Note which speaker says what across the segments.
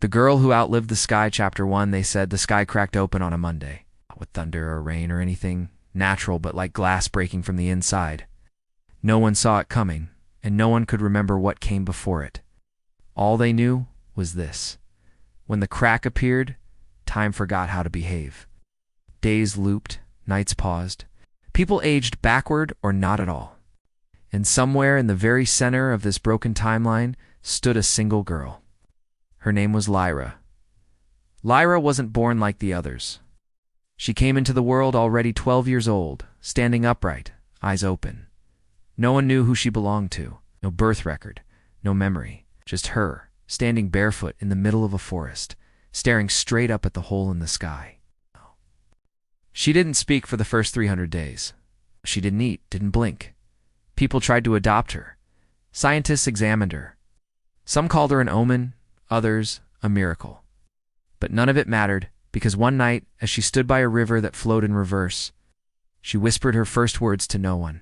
Speaker 1: The Girl Who Outlived the Sky, Chapter 1, they said the sky cracked open on a Monday. Not with thunder or rain or anything natural, but like glass breaking from the inside. No one saw it coming, and no one could remember what came before it. All they knew was this. When the crack appeared, time forgot how to behave. Days looped, nights paused. People aged backward or not at all. And somewhere in the very center of this broken timeline stood a single girl. Her name was Lyra. Lyra wasn't born like the others. She came into the world already 12 years old, standing upright, eyes open. No one knew who she belonged to. No birth record, no memory. Just her, standing barefoot in the middle of a forest, staring straight up at the hole in the sky. She didn't speak for the first 300 days. She didn't eat, didn't blink. People tried to adopt her. Scientists examined her. Some called her an omen, others a miracle. But none of it mattered, because one night, as she stood by a river that flowed in reverse, she whispered her first words to no one.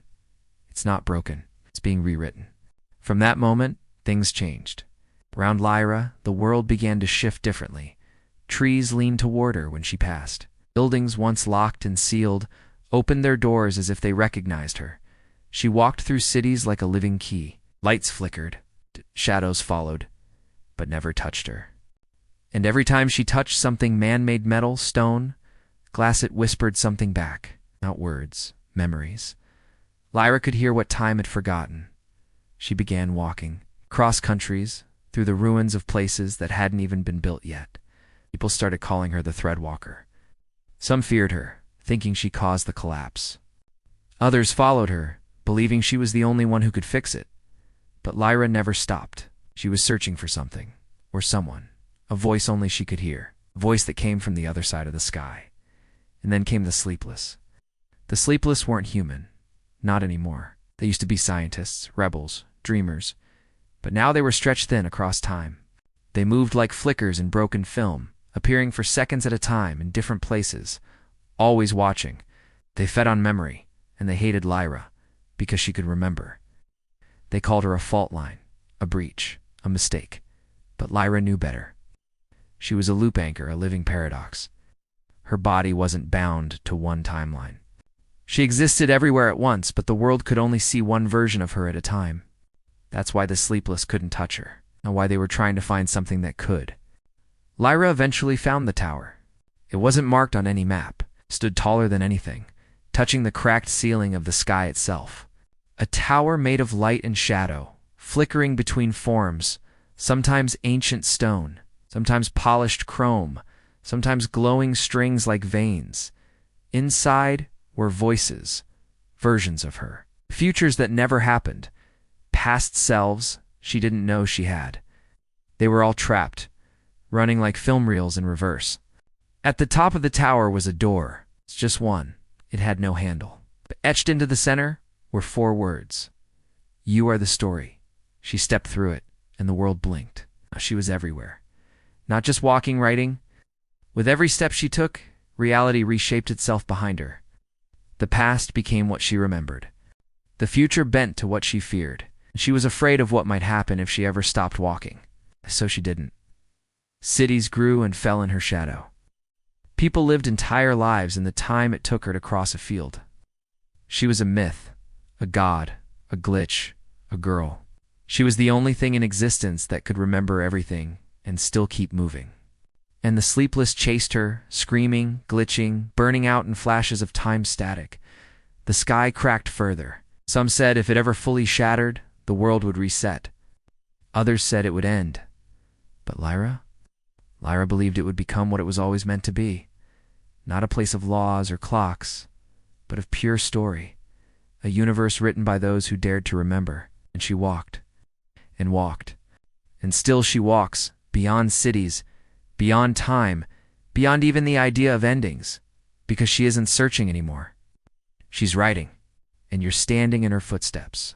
Speaker 1: It's not broken. It's being rewritten. From that moment, things changed. Around Lyra, the world began to shift differently. Trees leaned toward her when she passed. Buildings once locked and sealed opened their doors as if they recognized her. She walked through cities like a living key. Lights flickered, shadows followed, but never touched her. And every time she touched something man-made, metal, stone, glass, it whispered something back. Not words, memories. Lyra could hear what time had forgotten. She began walking, across countries, through the ruins of places that hadn't even been built yet. People started calling her the Threadwalker. Some feared her, thinking she caused the collapse. Others followed her, believing she was the only one who could fix it. But Lyra never stopped. She was searching for something, or someone, a voice only she could hear, a voice that came from the other side of the sky. And then came the Sleepless. The Sleepless weren't human. Not anymore. They used to be scientists, rebels, dreamers. But now they were stretched thin across time. They moved like flickers in broken film, appearing for seconds at a time in different places, always watching. They fed on memory, and they hated Lyra, because she could remember. They called her a fault line, a breach, a mistake. But Lyra knew better. She was a loop anchor, a living paradox. Her body wasn't bound to one timeline. She existed everywhere at once, but the world could only see one version of her at a time. That's why the Sleepless couldn't touch her, and why they were trying to find something that could. Lyra eventually found the tower. It wasn't marked on any map, stood taller than anything, touching the cracked ceiling of the sky itself. A tower made of light and shadow, flickering between forms, sometimes ancient stone, sometimes polished chrome, sometimes glowing strings like veins. Inside were voices, versions of her, futures that never happened, past selves she didn't know she had. They were all trapped, running like film reels in reverse. At the top of the tower was a door. It's just one. It had no handle. But etched into the center were 4 words. You are the story. She stepped through it, and the world blinked. Now she was everywhere. Not just walking, writing. With every step she took, reality reshaped itself behind her. The past became what she remembered. The future bent to what she feared. She was afraid of what might happen if she ever stopped walking. So she didn't. Cities grew and fell in her shadow. People lived entire lives in the time it took her to cross a field. She was a myth, a god, a glitch, a girl. She was the only thing in existence that could remember everything and still keep moving. And the Sleepless chased her, screaming, glitching, burning out in flashes of time static. The sky cracked further. Some said if it ever fully shattered, the world would reset. Others said it would end. But Lyra believed it would become what it was always meant to be. Not a place of laws or clocks, but of pure story. A universe written by those who dared to remember. And she walked, and walked. And still she walks, beyond cities, beyond time, beyond even the idea of endings, because she isn't searching anymore. She's writing, and you're standing in her footsteps.